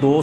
2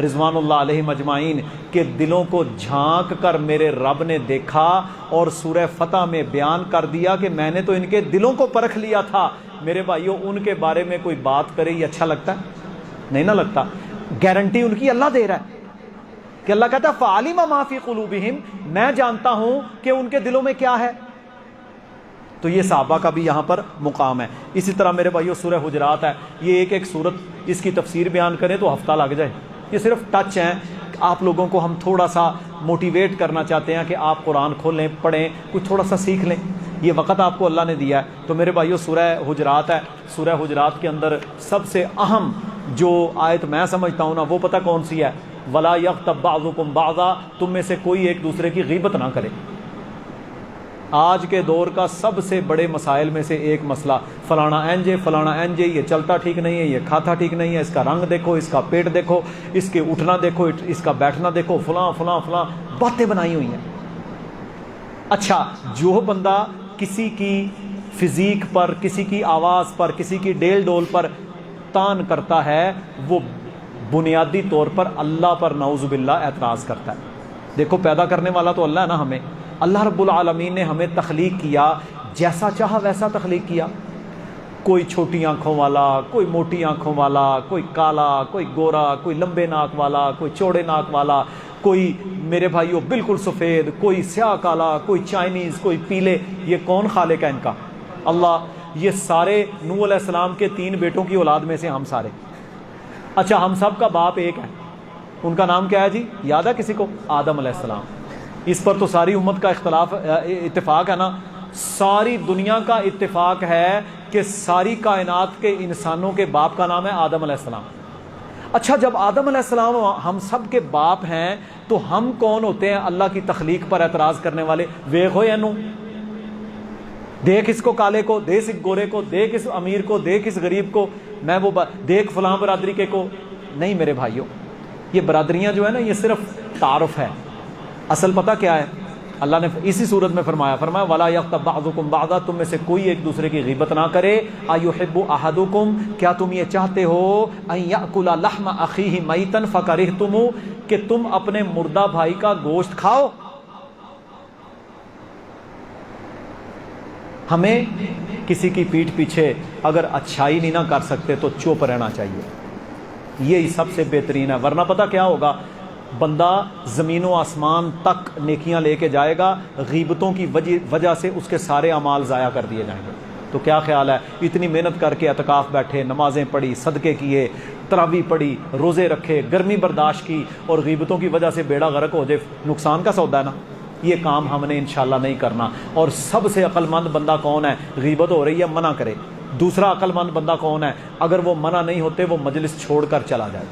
رضوان اللہ علیہم اجمعین کہ دلوں کو جھانک کر میرے رب نے دیکھا اور سورہ فتح میں بیان کر دیا کہ میں نے تو ان کے دلوں کو پرکھ لیا تھا. میرے بھائیوں ان کے بارے میں کوئی بات کرے یہ اچھا لگتا ہے؟ نہیں نہ لگتا. گارنٹی ان کی اللہ دے رہا ہے کہ اللہ کہتا ہے فَعَلِمَ مَا فِي قُلُوبِهِمْ, میں جانتا ہوں کہ ان کے دلوں میں کیا ہے. تو یہ صحابہ کا بھی یہاں پر مقام ہے. اسی طرح میرے بھائیوں سورہ حجرات ہے, یہ ایک ایک سورت اس کی تفسیر بیان کریں تو ہفتہ لگ جائے. یہ صرف ٹچ ہیں, آپ لوگوں کو ہم تھوڑا سا موٹیویٹ کرنا چاہتے ہیں کہ آپ قرآن کھولیں, پڑھیں, کچھ تھوڑا سا سیکھ لیں. یہ وقت آپ کو اللہ نے دیا ہے. تو میرے بھائیوں سورہ حجرات ہے, سورہ حجرات کے اندر سب سے اہم جو آیت میں سمجھتا ہوں نا وہ پتہ کون سی ہے؟ وَلَا يَغْتَبْ بَعْضُكُمْ بَعْضًا, تم میں سے کوئی ایک دوسرے کی غیبت نہ کرے. آج کے دور کا سب سے بڑے مسائل میں سے ایک مسئلہ, فلانا اینجے فلانا اینجے, یہ چلتا ٹھیک نہیں ہے, یہ کھاتا ٹھیک نہیں ہے, اس کا رنگ دیکھو, اس کا پیٹ دیکھو, اس کے اٹھنا دیکھو, اس کا بیٹھنا دیکھو, فلاں فلاں فلاں باتیں بنائی ہوئی ہیں. اچھا, جو بندہ کسی کی فزیک پر, کسی کی آواز پر, کسی کی ڈیل ڈول پر تان کرتا ہے وہ بنیادی طور پر اللہ پر نعوذ باللہ اعتراض کرتا ہے. دیکھو پیدا کرنے والا تو اللہ ہے نا ہمیں. اللہ رب العالمین نے ہمیں تخلیق کیا, جیسا چاہا ویسا تخلیق کیا. کوئی چھوٹی آنکھوں والا, کوئی موٹی آنکھوں والا, کوئی کالا, کوئی گورا, کوئی لمبے ناک والا, کوئی چوڑے ناک والا, کوئی میرے بھائیوں بالکل سفید, کوئی سیاہ کالا, کوئی چائنیز, کوئی پیلے. یہ کون خالق ہے ان کا؟ اللہ. یہ سارے نوح علیہ السلام کے 3 بیٹوں کی اولاد میں سے ہم سارے. اچھا, ہم سب کا باپ ایک ہے, ان کا نام کیا ہے جی؟ یاد ہے کسی کو؟ آدم علیہ السلام. اس پر تو ساری امت کا اتفاق ہے نا. ساری دنیا کا اتفاق ہے کہ ساری کائنات کے انسانوں کے باپ کا نام ہے آدم علیہ السلام. اچھا, جب آدم علیہ السلام ہم سب کے باپ ہیں تو ہم کون ہوتے ہیں اللہ کی تخلیق پر اعتراض کرنے والے؟ ویکھو یا نو, دیکھ اس کو کالے کو, دیکھ اس گورے کو, دیکھ اس امیر کو, دیکھ اس غریب کو, میں وہ دیکھ فلاں برادری کے کو. نہیں میرے بھائیوں, یہ برادریاں جو ہے نا یہ صرف تعارف ہے. اصل پتہ کیا ہے؟ اللہ نے اسی صورت میں فرمایا وَلَا يَغْتَبْ بَعْضُكُمْ بَعْضًا, تم میں سے کوئی ایک دوسرے کی غیبت نہ کرے. أَيُحِبُّ أَحَدُكُمْ, کیا تم یہ چاہتے ہو أَن يَأْكُلَ لَحْمَ أَخِيهِ مَيْتًا فَكَرِهْتُمُوهُ, کہ تم اپنے مردہ بھائی کا گوشت کھاؤ. ہمیں کسی کی پیٹھ پیچھے اگر اچھائی نہیں نہ کر سکتے تو چپ رہنا چاہیے. یہی سب سے بہترین ہے. ورنہ پتہ کیا ہوگا؟ بندہ زمین و آسمان تک نیکیاں لے کے جائے گا, غیبتوں کی وجہ سے اس کے سارے اعمال ضائع کر دیے جائیں گے. تو کیا خیال ہے, اتنی محنت کر کے اعتکاف بیٹھے, نمازیں پڑھی, صدقے کیے, تراویح پڑھی, روزے رکھے, گرمی برداشت کی, اور غیبتوں کی وجہ سے بیڑا غرق ہو جائے, نقصان کا سودا ہے نا. یہ کام ہم نے انشاءاللہ نہیں کرنا. اور سب سے عقل مند بندہ کون ہے؟ غیبت ہو رہی ہے منع کرے. دوسرا عقل مند بندہ کون ہے؟ اگر وہ منع نہیں ہوتے وہ مجلس چھوڑ کر چلا جائے.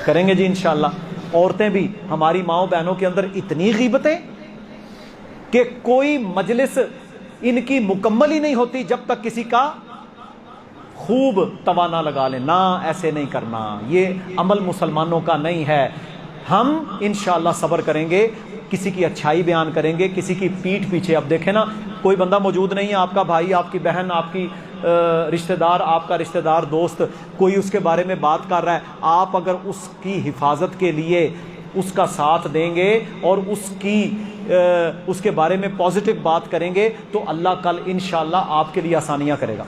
کریں گے جی انشاءاللہ. عورتیں بھی, ہماری ماؤں بہنوں کے اندر اتنی غیبتیں کہ کوئی مجلس ان کی مکمل ہی نہیں ہوتی جب تک کسی کا خوب توانا لگا لیں. نہ, ایسے نہیں کرنا, یہ عمل مسلمانوں کا نہیں ہے. ہم انشاءاللہ صبر کریں گے, کسی کی اچھائی بیان کریں گے, کسی کی پیٹھ پیچھے. اب دیکھیں نا, کوئی بندہ موجود نہیں ہے, آپ کا بھائی, آپ کی بہن, آپ کی رشتہ دار, آپ کا رشتہ دار دوست, کوئی اس کے بارے میں بات کر رہا ہے, آپ اگر اس کی حفاظت کے لیے اس کا ساتھ دیں گے اور اس کے بارے میں پازیٹیو بات کریں گے تو اللہ کل انشاءاللہ آپ کے لیے آسانیاں کرے گا.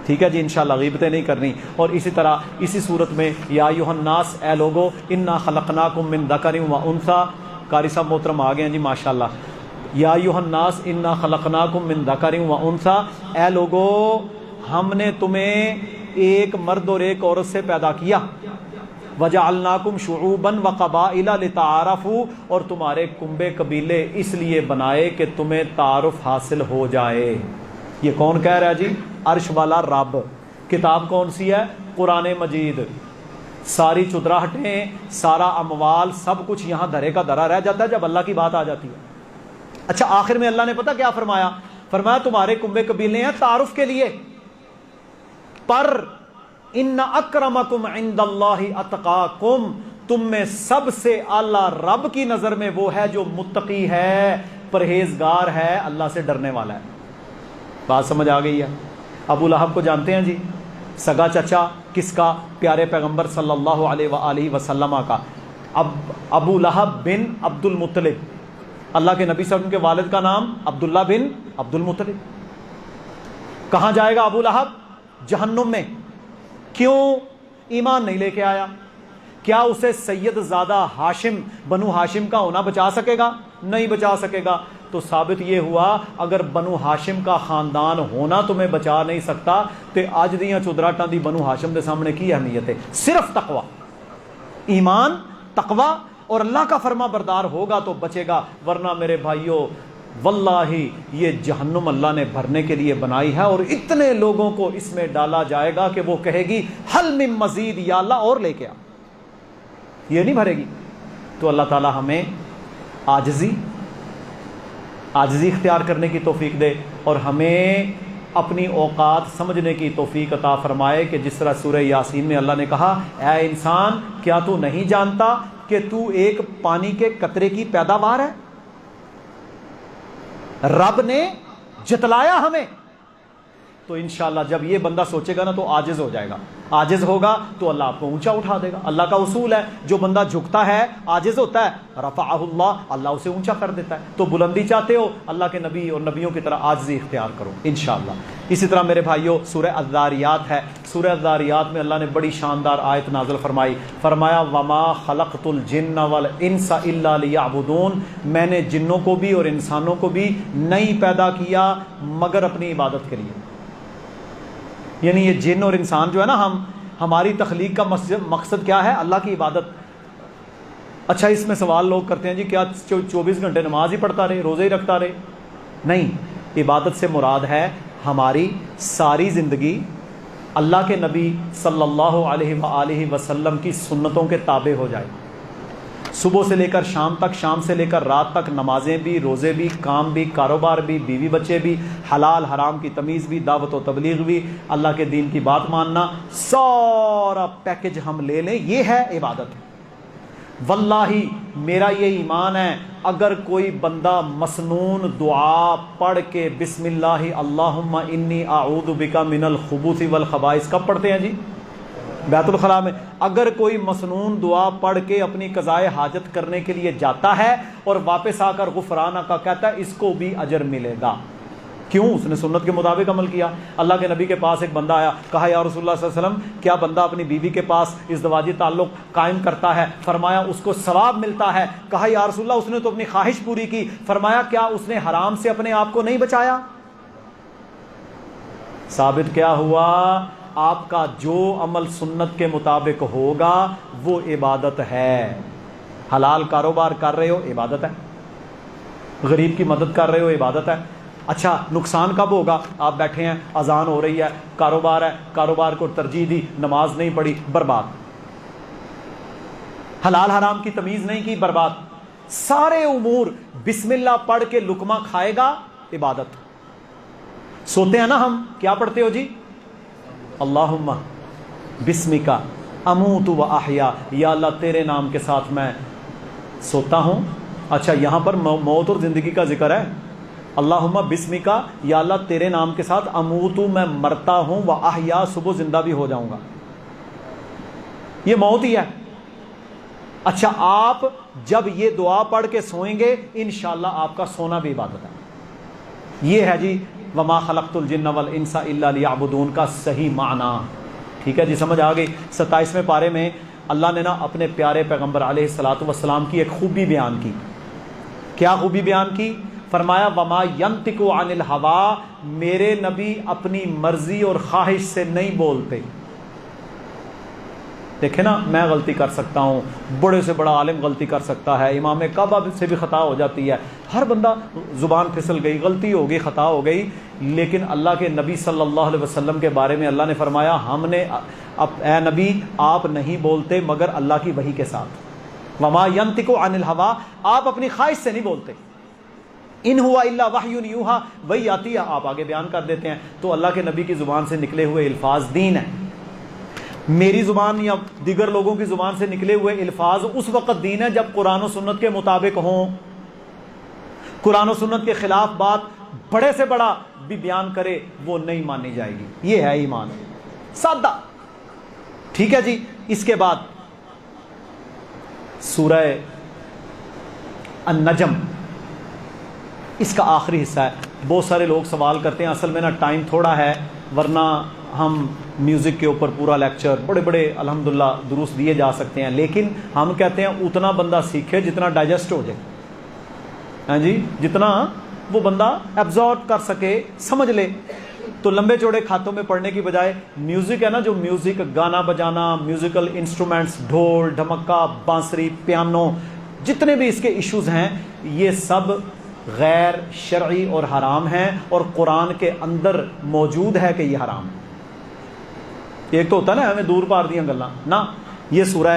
ٹھیک ہے جی, انشاءاللہ غیبتیں نہیں کرنی. اور اسی طرح اسی صورت میں یا ایھا الناس, اے لوگو, انا خلقناکم من ذکر و انثی. قاری صاحب محترم آ گئے ہیں جی ماشاءاللہ. یا ایھا الناس انا خلقناکم من ذکر و انثی, اے لوگو ہم نے تمہیں ایک مرد اور ایک عورت سے پیدا کیا. وجعلناکم شعوبا وقبائل لتعارفوا, اور تمہارے کنبے قبیلے اس لیے بنائے کہ تمہیں تعارف حاصل ہو جائے. یہ کون کہہ رہا ہے جی؟ عرش والا رب. کتاب کون سی ہے؟ قرآن مجید. ساری چدراہٹیں, سارا اموال, سب کچھ یہاں دھرے کا دھرا رہ جاتا ہے جب اللہ کی بات آ جاتی ہے. اچھا, آخر میں اللہ نے پتہ کیا فرمایا؟ فرمایا تمہارے کنبے قبیلے ہیں تعارف کے لیے, پر ان اکرمکم عند اللہ اتقاکم, تم میں سب سے اعلیٰ رب کی نظر میں وہ ہے جو متقی ہے, پرہیزگار ہے, اللہ سے ڈرنے والا ہے. بات سمجھ آ گئی ہے؟ ابو لہب کو جانتے ہیں جی, سگا چچا, کس کا؟ پیارے پیغمبر صلی اللہ علیہ وآلہ وسلم کا۔ ابو لہب بن عبد المطلب، اللہ کے نبی صلی اللہ علیہ وسلم کے والد کا نام عبداللہ بن عبد المطلب۔ کہاں جائے گا ابو لہب؟ جہنم میں۔ کیوں؟ ایمان نہیں لے کے آیا۔ کیا اسے سید زادہ ہاشم، بنو ہاشم کا ہونا بچا سکے گا؟ نہیں بچا سکے گا۔ تو ثابت یہ ہوا اگر بنو ہاشم کا خاندان ہونا تمہیں بچا نہیں سکتا تے اج دیاں چودراٹاں دی بنو ہاشم دے سامنے کی اہمیت ہے؟ صرف تقوی، ایمان، تقوی اور اللہ کا فرما بردار ہوگا تو بچے گا، ورنہ میرے بھائیوں واللہ یہ جہنم اللہ نے بھرنے کے لیے بنائی ہے، اور اتنے لوگوں کو اس میں ڈالا جائے گا کہ وہ کہے گی حل من مزید، یا اللہ اور لے کے آ، یہ نہیں بھرے گی۔ تو اللہ تعالی ہمیں عاجزی اختیار کرنے کی توفیق دے، اور ہمیں اپنی اوقات سمجھنے کی توفیق عطا فرمائے کہ جس طرح سورہ یاسین میں اللہ نے کہا اے انسان کیا تو نہیں جانتا کہ تو ایک پانی کے قطرے کی پیداوار ہے؟ رب نے جتلایا ہمیں۔ تو انشاءاللہ جب یہ بندہ سوچے گا نا تو عاجز ہو جائے گا، عاجز ہوگا تو اللہ آپ کو اونچا اٹھا دے گا۔ اللہ کا اصول ہے جو بندہ جھکتا ہے عاجز ہوتا ہے رفعہ اللہ، اللہ اسے اونچا کر دیتا ہے۔ تو بلندی چاہتے ہو اللہ کے نبی اور نبیوں کی طرح عاجزی اختیار کرو انشاءاللہ۔ اسی طرح میرے بھائیوں سورہ الذاریات ہے، سورہ الذاریات میں اللہ نے بڑی شاندار آیت نازل فرمائی، فرمایا وما خلقت الجن والانس الا لیعبدون، میں نے جنوں کو بھی اور انسانوں کو بھی نہیں پیدا کیا مگر اپنی عبادت کے لیے۔ یعنی یہ جن اور انسان جو ہے نا، ہماری تخلیق کا مقصد کیا ہے؟ اللہ کی عبادت۔ اچھا اس میں سوال لوگ کرتے ہیں جی کیا 24 گھنٹے نماز ہی پڑھتا رہے، روزے ہی رکھتا رہے؟ نہیں، عبادت سے مراد ہے ہماری ساری زندگی اللہ کے نبی صلی اللہ علیہ وآلہ وسلم کی سنتوں کے تابع ہو جائے۔ صبح سے لے کر شام تک، شام سے لے کر رات تک، نمازیں بھی، روزے بھی، کام بھی، کاروبار بھی، بیوی بچے بھی، حلال حرام کی تمیز بھی، دعوت و تبلیغ بھی، اللہ کے دین کی بات ماننا، سارا پیکج ہم لے لیں، یہ ہے عبادت۔ واللہ میرا یہ ایمان ہے اگر کوئی بندہ مسنون دعا پڑھ کے بسم اللہ اللہم انی اعوذ بک من الخبث والخبائث، کب پڑھتے ہیں جی؟ بیت الخلاء میں۔ اگر کوئی مسنون دعا پڑھ کے اپنی قضائے حاجت کرنے کے لیے جاتا ہے اور واپس آ کر غفرانہ کا کہتا ہے، اس کو بھی اجر ملے گا۔ کیوں؟ اس نے سنت کے مطابق عمل کیا۔ اللہ کے نبی کے پاس ایک بندہ آیا، کہا یا رسول اللہ صلی اللہ علیہ وسلم کیا بندہ اپنی بیوی کے پاس ازدواجی تعلق قائم کرتا ہے؟ فرمایا اس کو ثواب ملتا ہے۔ کہا یا رسول اللہ اس نے تو اپنی خواہش پوری کی۔ فرمایا کیا اس نے حرام سے اپنے آپ کو نہیں بچایا؟ ثابت کیا ہوا؟ آپ کا جو عمل سنت کے مطابق ہوگا وہ عبادت ہے۔ حلال کاروبار کر رہے ہو عبادت ہے، غریب کی مدد کر رہے ہو عبادت ہے۔ اچھا نقصان کب ہوگا؟ آپ بیٹھے ہیں، اذان ہو رہی ہے، کاروبار ہے، کاروبار کو ترجیح دی، نماز نہیں پڑھی، برباد۔ حلال حرام کی تمیز نہیں کی، برباد۔ سارے امور بسم اللہ پڑھ کے لقمہ کھائے گا، عبادت۔ سوتے ہیں نا ہم، کیا پڑھتے ہو جی؟ اللہم بسمک اموت و احیا، یا اللہ تیرے نام کے ساتھ میں سوتا ہوں۔ اچھا یہاں پر موت اور زندگی کا ذکر ہے۔ اللہم بسمک، یا اللہ تیرے نام کے ساتھ اموت، میں مرتا ہوں، و احیا، صبح زندہ بھی ہو جاؤں گا، یہ موت ہی ہے۔ اچھا آپ جب یہ دعا پڑھ کے سوئیں گے انشاءاللہ آپ کا سونا بھی عبادت ہے۔ یہ ہے جی وما خلقت الجن والانس الا لیعبدون کا صحیح معنی۔ ٹھیک ہے جی، سمجھ آ گئی۔ 27ویں پارے میں اللہ نے نا اپنے پیارے پیغمبر علیہ الصلوۃ والسلام کی ایک خوبی بیان کی۔ کیا خوبی بیان کی؟ فرمایا وما ینطق عن الہوی، میرے نبی اپنی مرضی اور خواہش سے نہیں بولتے۔ دیکھیں نا، میں غلطی کر سکتا ہوں، بڑے سے بڑا عالم غلطی کر سکتا ہے، امام کعبہ سے بھی خطا ہو جاتی ہے، ہر بندہ زبان پھسل گئی، غلطی ہو گئی، خطا ہو گئی، لیکن اللہ کے نبی صلی اللہ علیہ وسلم کے بارے میں اللہ نے فرمایا ہم نے اے نبی آپ نہیں بولتے مگر اللہ کی وحی کے ساتھ۔ وما ینطق عن الہوی، آپ اپنی خواہش سے نہیں بولتے۔ ان ہوا الا وحی یوحی، وہی آتی ہے آپ آگے بیان کر دیتے ہیں۔ تو اللہ کے نبی کی زبان سے نکلے ہوئے الفاظ دین ہے۔ میری زبان یا دیگر لوگوں کی زبان سے نکلے ہوئے الفاظ اس وقت دین ہے جب قرآن و سنت کے مطابق ہوں۔ قرآن و سنت کے خلاف بات بڑے سے بڑا بھی بیان کرے وہ نہیں مانی جائے گی۔ یہ ہے ایمان، سادہ۔ ٹھیک ہے جی. اس کے بعد سورہ النجم، اس کا آخری حصہ ہے. بہت سارے لوگ سوال کرتے ہیں، اصل میں نا ٹائم تھوڑا ہے، ورنہ ہم میوزک کے اوپر پورا لیکچر بڑے بڑے الحمدللہ دروس دیے جا سکتے ہیں، لیکن ہم کہتے ہیں اتنا بندہ سیکھے جتنا ڈائجسٹ ہو جائے. ہاں جی، جتنا وہ بندہ ایبزارب کر سکے، سمجھ لے. تو لمبے چوڑے کھاتوں میں پڑھنے کی بجائے میوزک ہے نا، جو میوزک، گانا بجانا، میوزیکل انسٹرومنٹس، ڈھول، ڈھمکا، بانسری، پیانو، جتنے بھی اس کے ایشوز ہیں، یہ سب غیر شرعی اور حرام ہیں، اور قرآن کے اندر موجود ہے کہ یہ حرام ہے. ایک تو ہوتا ہے نا ہمیں دور پار دیاں گلاں نا. یہ سورہ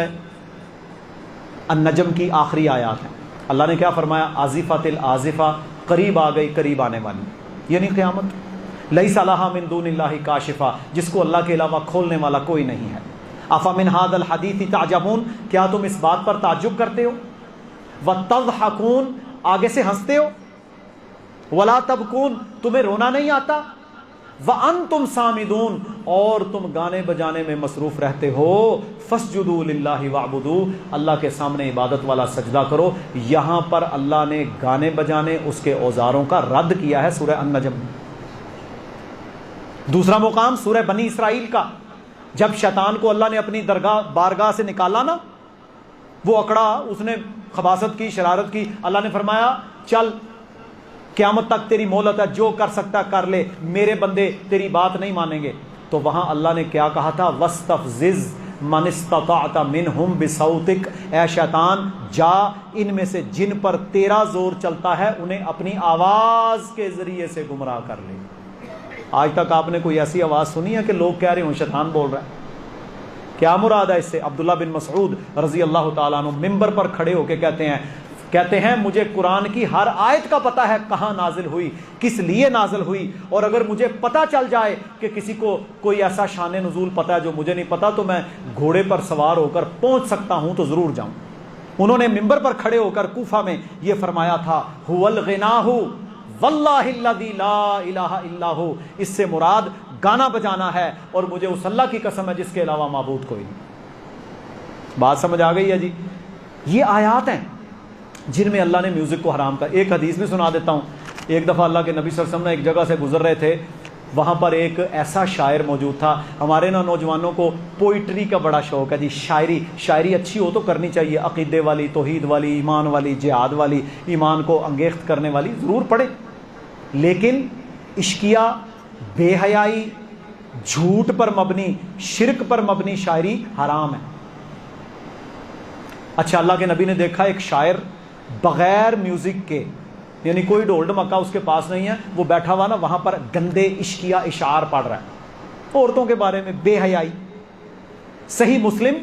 النجم کی آخری آیات ہیں. اللہ نے کیا فرمایا؟ آزفۃ الآزفہ، قریب آ گئی، قریب آنے والی، یعنی قیامت. لیس لہا من دون اللہ کاشفہ، جس کو اللہ کے علاوہ کھولنے والا کوئی نہیں ہے. افمن ھذا الحدیث تعجبون، کیا تم اس بات پر تعجب کرتے ہو؟ وتضحکون، آگے سے ہنستے ہو. ولا تبکون، تمہیں رونا نہیں آتا. وانتم صامدون، اور تم گانے بجانے میں مصروف رہتے ہو. فاسجدوا للہ واعبدوا، اللہ کے سامنے عبادت والا سجدہ کرو. یہاں پر اللہ نے گانے بجانے، اس کے اوزاروں کا رد کیا ہے سورہ النجم. دوسرا مقام سورہ بنی اسرائیل کا، جب شیطان کو اللہ نے اپنی بارگاہ سے نکالا نا، وہ اکڑا، اس نے خباثت کی، شرارت کی. اللہ نے فرمایا چل قیامت تک تیری مہلت ہے، جو کر سکتا کر لے، میرے بندے تیری بات نہیں مانیں گے. تو وہاں اللہ نے کیا کہا تھا؟ وَاسْتَفْزِزْ مَنِ اسْتَطَعْتَ مِنْهُمْ بِصَوْتِكَ، اے شیطان جا، ان میں سے جن پر تیرا زور چلتا ہے انہیں اپنی آواز کے ذریعے سے گمراہ کر لے. آج تک آپ نے کوئی ایسی آواز سنی ہے کہ لوگ کہہ رہے ہوں شیطان بول رہا ہے؟ کیا مراد ہے اس سے؟ عبداللہ بن مسعود رضی اللہ تعالیٰ عنہ ممبر پر کھڑے ہو کے کہتے ہیں مجھے قرآن کی ہر آیت کا پتہ ہے، کہاں نازل ہوئی، کس لیے نازل ہوئی، اور اگر مجھے پتہ چل جائے کہ کسی کو کوئی ایسا شان نزول پتہ ہے جو مجھے نہیں پتہ، تو میں گھوڑے پر سوار ہو کر پہنچ سکتا ہوں تو ضرور جاؤں. انہوں نے ممبر پر کھڑے ہو کر کوفہ میں یہ فرمایا تھا، هو الغناہ واللہ الذی لا الہ الا ہو، اس سے مراد گانا بجانا ہے، اور مجھے اس اللہ کی قسم ہے جس کے علاوہ معبود کوئی نہیں. بات سمجھ آ گئی ہے جی؟ یہ آیات ہیں جن میں اللہ نے میوزک کو حرام کر. ایک حدیث بھی سنا دیتا ہوں. ایک دفعہ اللہ کے نبی صلی اللہ علیہ وسلم ایک جگہ سے گزر رہے تھے، وہاں پر ایک ایسا شاعر موجود تھا. ہمارے نا نوجوانوں کو پوئٹری کا بڑا شوق ہے جی، شاعری اچھی ہو تو کرنی چاہیے، عقیدے والی، توحید والی، ایمان والی، جہاد والی، ایمان کو انگیخت کرنے والی ضرور پڑھے، لیکن عشقیہ، بے حیائی، جھوٹ پر مبنی، شرک پر مبنی شاعری حرام ہے. اچھا، اللہ کے نبی نے دیکھا ایک شاعر بغیر میوزک کے، یعنی کوئی ڈھول ڈھمکا اس کے پاس نہیں ہے، وہ بیٹھا ہوا نا وہاں پر گندے عشقیہ اشعار پڑھ رہا ہے عورتوں کے بارے میں، بے حیائی. صحیح مسلم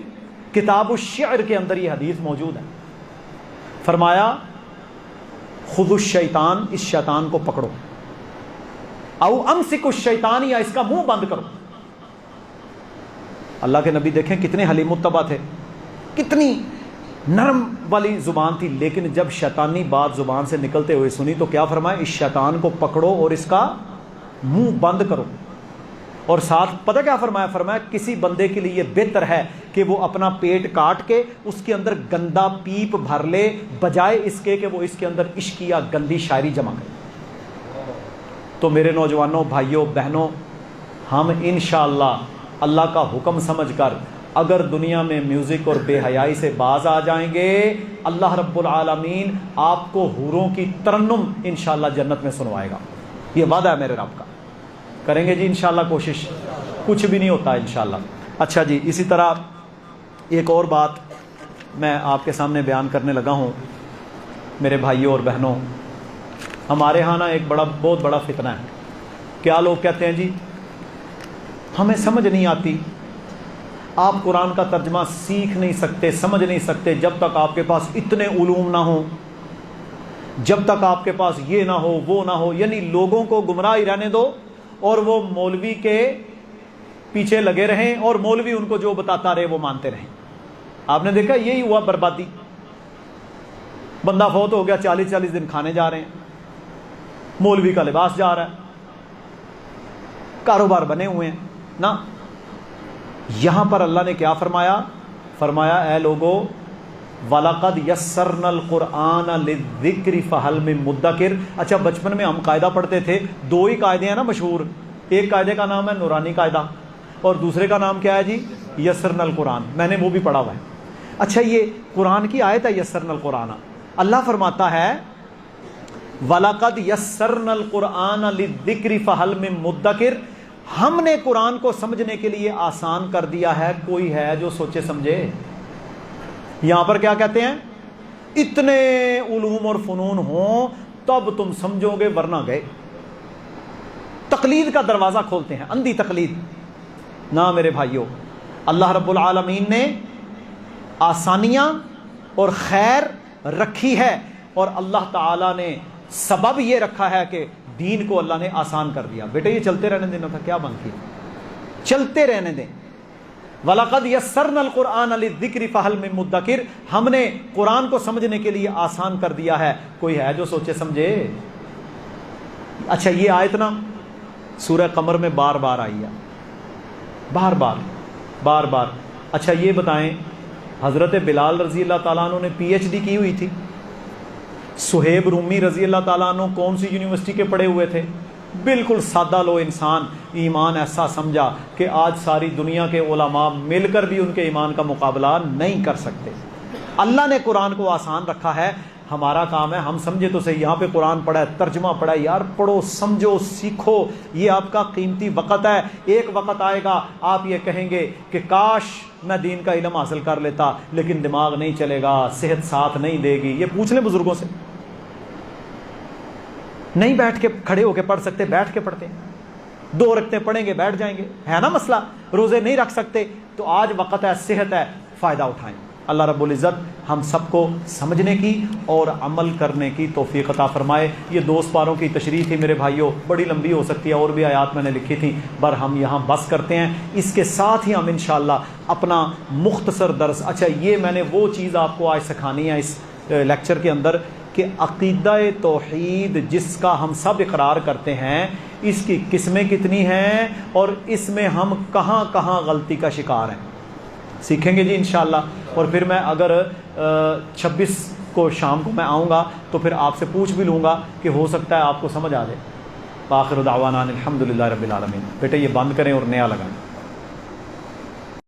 کتاب الشعر کے اندر یہ حدیث موجود ہے. فرمایا خذ الشیطان، اس شیطان کو پکڑو، او امسک الشیطان، یا اس کا منہ بند کرو. اللہ کے نبی دیکھیں کتنے حلیم الطبع تھے، کتنی نرم والی زبان تھی، لیکن جب شیطانی بات زبان سے نکلتے ہوئے سنی تو کیا فرمایا؟ اس شیطان کو پکڑو اور اس کا منہ بند کرو. اور ساتھ پتہ کیا فرمایا؟ فرمایا کسی بندے کے لیے یہ بہتر ہے کہ وہ اپنا پیٹ کاٹ کے اس کے اندر گندا پیپ بھر لے، بجائے اس کے کہ وہ اس کے اندر عشقیہ گندی شاعری جمع کرے. تو میرے نوجوانوں، بھائیوں، بہنوں، ہم انشاءاللہ اللہ کا حکم سمجھ کر اگر دنیا میں میوزک اور بے حیائی سے باز آ جائیں گے، اللہ رب العالمین آپ کو حوروں کی ترنم انشاءاللہ جنت میں سنوائے گا. یہ وعدہ ہے میرے رب کا. کریں گے جی انشاءاللہ کوشش؟ کچھ بھی نہیں ہوتا انشاءاللہ. اچھا جی، اسی طرح ایک اور بات میں آپ کے سامنے بیان کرنے لگا ہوں. میرے بھائیوں اور بہنوں، ہمارے ہاں نا ایک بہت بڑا فتنہ ہے. کیا لوگ کہتے ہیں جی ہمیں سمجھ نہیں آتی، آپ قرآن کا ترجمہ سیکھ نہیں سکتے، سمجھ نہیں سکتے جب تک آپ کے پاس اتنے علوم نہ ہوں، جب تک آپ کے پاس یہ نہ ہو وہ نہ ہو. یعنی لوگوں کو گمراہ ہی رہنے دو اور وہ مولوی کے پیچھے لگے رہیں اور مولوی ان کو جو بتاتا رہے وہ مانتے رہیں. آپ نے دیکھا یہی ہوا بربادی. بندہ فوت ہو گیا، 40 دن کھانے جا رہے ہیں، مولوی کا لباس جا رہا ہے، کاروبار بنے ہوئے ہیں نا. یہاں پر اللہ نے کیا فرمایا؟ فرمایا اے لوگو وَلَقَدْ يَسَّرْنَا الْقُرْآنَ لِلذِّكْرِ فَهَلْ مِن مُدَّكِرٍ۔ اچھا بچپن میں ہم قاعدہ پڑھتے تھے، دو ہی قاعدے ہیں نا مشہور، ایک قاعدے کا نام ہے نورانی قاعدہ اور دوسرے کا نام کیا ہے جی؟ یسرنا القرآن، میں نے وہ بھی پڑھا ہوا ہے۔ اچھا یہ قرآن کی آیت ہے یسرنا القرآن، اللہ فرماتا ہے وَلَقَدْ يَسَّرْنَا الْقُرْآنَ لِلذِّكْرِ فَهَلْ مِن مُدَّكِرٍ، ہم نے قرآن کو سمجھنے کے لیے آسان کر دیا ہے، کوئی ہے جو سوچے سمجھے؟ یہاں پر کیا کہتے ہیں؟ اتنے علوم اور فنون ہوں تب تم سمجھو گے ورنہ گئے۔ تقلید کا دروازہ کھولتے ہیں، اندھی تقلید نہ میرے بھائیوں۔ اللہ رب العالمین نے آسانیاں اور خیر رکھی ہے، اور اللہ تعالیٰ نے سبب یہ رکھا ہے کہ دین کو اللہ نے آسان کر دیا۔ بیٹے یہ چلتے رہنے دینا تھا، کیا بند کیا؟ چلتے رہنے دیں۔ وَلَقَدْ يَسَّرْنَا الْقُرْآنَ لِلذِّكْرِ فَهَلْ مِن مُدَّكِرٍ، ہم نے قرآن کو سمجھنے کے لیے آسان کر دیا ہے، کوئی ہے جو سوچے سمجھے؟ اچھا یہ آیت نا سورہ قمر میں بار بار آئی ہے، بار بار۔ اچھا یہ بتائیں حضرت بلال رضی اللہ تعالیٰ عنہ نے پی ایچ ڈی کی ہوئی تھی، صہیب رومی رضی اللہ تعالیٰ عنہ کون سی یونیورسٹی کے پڑھے ہوئے تھے؟ بالکل سادہ لو انسان، ایمان ایسا سمجھا کہ آج ساری دنیا کے علماء مل کر بھی ان کے ایمان کا مقابلہ نہیں کر سکتے۔ اللہ نے قرآن کو آسان رکھا ہے، ہمارا کام ہے ہم سمجھے تو صحیح۔ یہاں پہ قرآن پڑھا ہے، ترجمہ پڑھا ہے، یار پڑھو، سمجھو، سیکھو، یہ آپ کا قیمتی وقت ہے۔ ایک وقت آئے گا آپ یہ کہیں گے کہ کاش میں دین کا علم حاصل کر لیتا، لیکن دماغ نہیں چلے گا، صحت ساتھ نہیں دے گی۔ یہ پوچھ لیں بزرگوں سے، نہیں بیٹھ کے کھڑے ہو کے پڑھ سکتے، بیٹھ کے پڑھتے ہیں، 2 رکعتیں پڑھیں گے بیٹھ جائیں گے، ہے نا مسئلہ؟ روزے نہیں رکھ سکتے، تو آج وقت ہے، صحت ہے، فائدہ اٹھائیں۔ اللہ رب العزت ہم سب کو سمجھنے کی اور عمل کرنے کی توفیق عطا فرمائے۔ یہ 2 سپاروں کی تشریح تھی میرے بھائیوں، بڑی لمبی ہو سکتی ہے، اور بھی آیات میں نے لکھی تھی، پر ہم یہاں بس کرتے ہیں۔ اس کے ساتھ ہی ہم انشاءاللہ اپنا مختصر درس، اچھا یہ میں نے وہ چیز آپ کو آج سکھانی ہے اس لیکچر کے اندر کہ عقیدہ توحید جس کا ہم سب اقرار کرتے ہیں، اس کی قسمیں کتنی ہیں اور اس میں ہم کہاں کہاں غلطی کا شکار ہیں، سیکھیں گے جی انشاءاللہ۔ اور پھر میں اگر 26 کو شام کو میں آؤں گا تو پھر آپ سے پوچھ بھی لوں گا کہ ہو سکتا ہے آپ کو سمجھ آ جائے۔ آخر دعوانا الحمدللہ رب العالمین۔ بیٹے یہ بند کریں اور نیا لگائیں۔